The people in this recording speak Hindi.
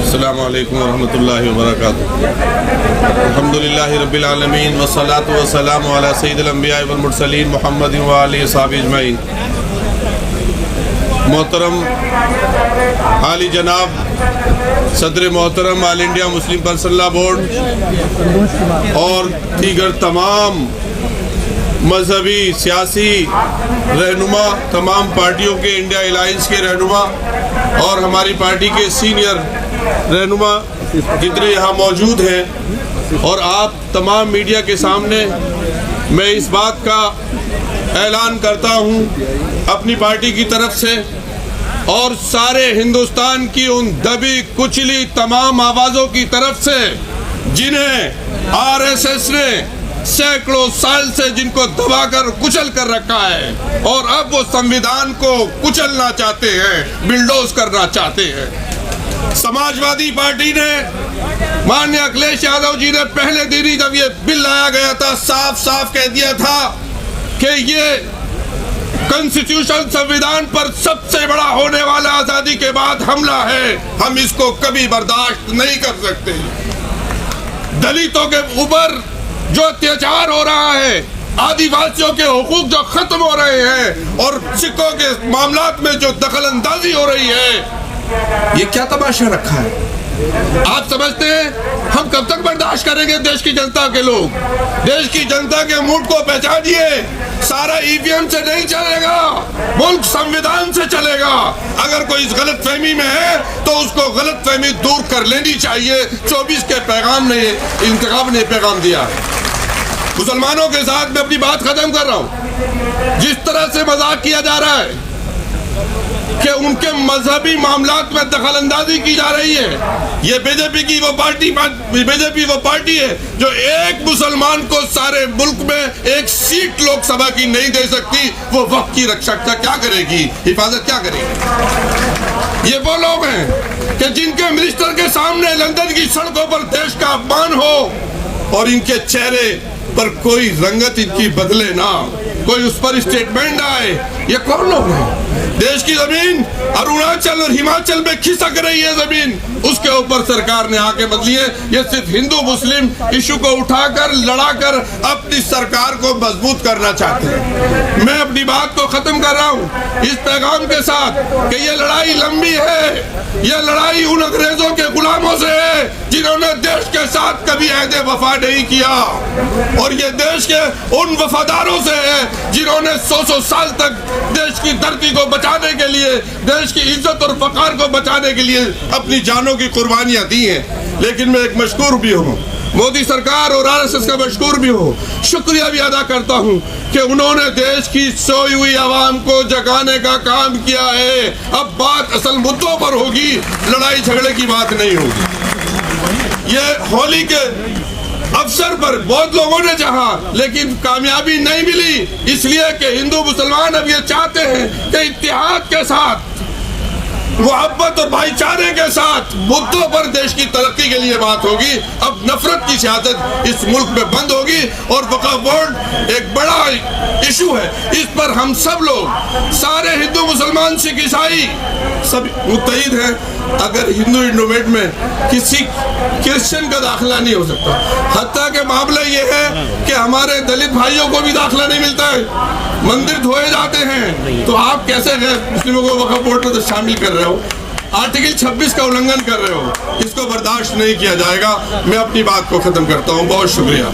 अस्सलामु अलैकुम वरहमतुल्लाहि वबरकातुहू। अल्हम्दुलिल्लाहि रब्बिल आलमीन वस्सलातु वस्सलामु अला सय्यिदिल अंबिया वल मुरसलीन मुहम्मदिन व आलिहि वसहबिहि अजमईन। मोहतरम आली जनाब सदर मोहतरम all India Muslim personal board और दीगर तमाम मजहबी सियासी रहनुमा, तमाम पार्टियों के इंडिया अलायंस के रहनुमा और हमारी पार्टी के सीनियर रहनुमा जितने यहाँ मौजूद हैं, और आप तमाम मीडिया के सामने मैं इस बात का ऐलान करता हूँ अपनी पार्टी की तरफ से और सारे हिंदुस्तान की उन दबी कुचली तमाम आवाज़ों की तरफ से जिन्हें आरएसएस ने सैकड़ों साल से जिनको दबाकर कुचल कर रखा है और अब वो संविधान को कुचलना चाहते हैं, बिल्डोज करना चाहते हैं। समाजवादी पार्टी ने माननीय अखिलेश यादव जी ने पहले दिन ही जब ये बिल लाया गया था साफ साफ कह दिया था कि ये कॉन्स्टिट्यूशन संविधान पर सबसे बड़ा होने वाला आजादी के बाद हमला है, हम इसको कभी बर्दाश्त नहीं कर सकते। दलितों के ऊपर जो अत्याचार हो रहा है, आदिवासियों के हुकूक जो खत्म हो रहे हैं और सिखों के मामलात में जो दखल अंदाजी हो रही है, ये क्या तमाशा रखा है? आप समझते हैं हम कब तक बर्दाश्त करेंगे? देश की जनता के लोग, देश की जनता के मूड को पहचानिए। सारा ईवीएम से नहीं चलेगा, मुल्क संविधान से चलेगा। अगर कोई इस गलत फहमी में है तो उसको गलत फहमी दूर कर लेनी चाहिए। 24 के पैगाम ने, इंतखाब ने पैगाम दिया। मुसलमानों के साथ मैं अपनी बात खत्म कर रहा हूँ। जिस तरह से मजाक किया जा रहा है कि उनके मजहबी मामलात में दखल अंदाजी की जा रही है, ये बीजेपी वो पार्टी है जो एक मुसलमान को सारे मुल्क में एक सीट लोकसभा की नहीं दे सकती। वो वक्त की रक्षा क्या करेगी, हिफाजत क्या करेगी? ये वो लोग हैं कि जिनके मिनिस्टर के सामने लंदन की सड़कों पर देश का अपमान हो और इनके चेहरे पर कोई रंगत इनकी बदले ना, कोई उस पर स्टेटमेंट आए। ये कौन लोग हैं? देश की जमीन अरुणाचल और हिमाचल में खिसक रही है जमीन, उसके ऊपर सरकार ने आके बदली है। ये सिर्फ हिंदू मुस्लिम इशू को उठाकर लड़ाकर अपनी सरकार को मजबूत करना चाहते हैं। मैं अपनी बात को खत्म कर रहा हूँ इस पैगाम के साथ कि ये लड़ाई लंबी है। ये लड़ाई उन अंग्रेजों के गुलामों से है जिन्होंने देश के साथ कभी अहद वफा नहीं किया, और ये देश के उन वफादारों से है जिन्होंने 100 साल तक देश की धरती को बचाने के लिए, देश की इज्जत और वकार को बचाने के लिए अपनी जानों की कुर्बानियां दी हैं। लेकिन मैं एक मशकूर भी हूँ, मोदी सरकार और आरएसएस का मशकूर भी हूँ, शुक्रिया भी अदा करता हूँ कि उन्होंने देश की सोई हुई आवाम को जगाने का काम किया है। अब बात असल मुद्दों पर होगी, लड़ाई झगड़े की बात नहीं होगी। ये होली के अवसर पर बहुत लोगों ने चाहा लेकिन कामयाबी नहीं मिली, इसलिए कि हिंदू मुसलमान अब ये चाहते हैं कि इत्तेहाद के साथ, मोहब्बत और भाईचारे के साथ मुद्दों पर देश की तरक्की के लिए बात होगी। अब नफरत की सियासत इस मुल्क में बंद होगी और वक्फ बोर्ड एक बड़ा इशू है, इस पर हम सब लोग, सारे हिंदू मुसलमान सिख ईसाई सब मुत्तहिद हैं। अगर हिंदू इंडोमेंट में किसी क्रिश्चियन का दाखिला नहीं हो सकता, हत्ता के मामला ये है कि हमारे दलित भाइयों को भी दाखिला नहीं मिलता है, मंदिर धोए जाते हैं, तो आप कैसे मुस्लिमों को वक्फ बोर्ड में शामिल कर रहे हो? आर्टिकल 26 का उल्लंघन कर रहे हो, इसको बर्दाश्त नहीं किया जाएगा। मैं अपनी बात को खत्म करता हूँ। बहुत शुक्रिया।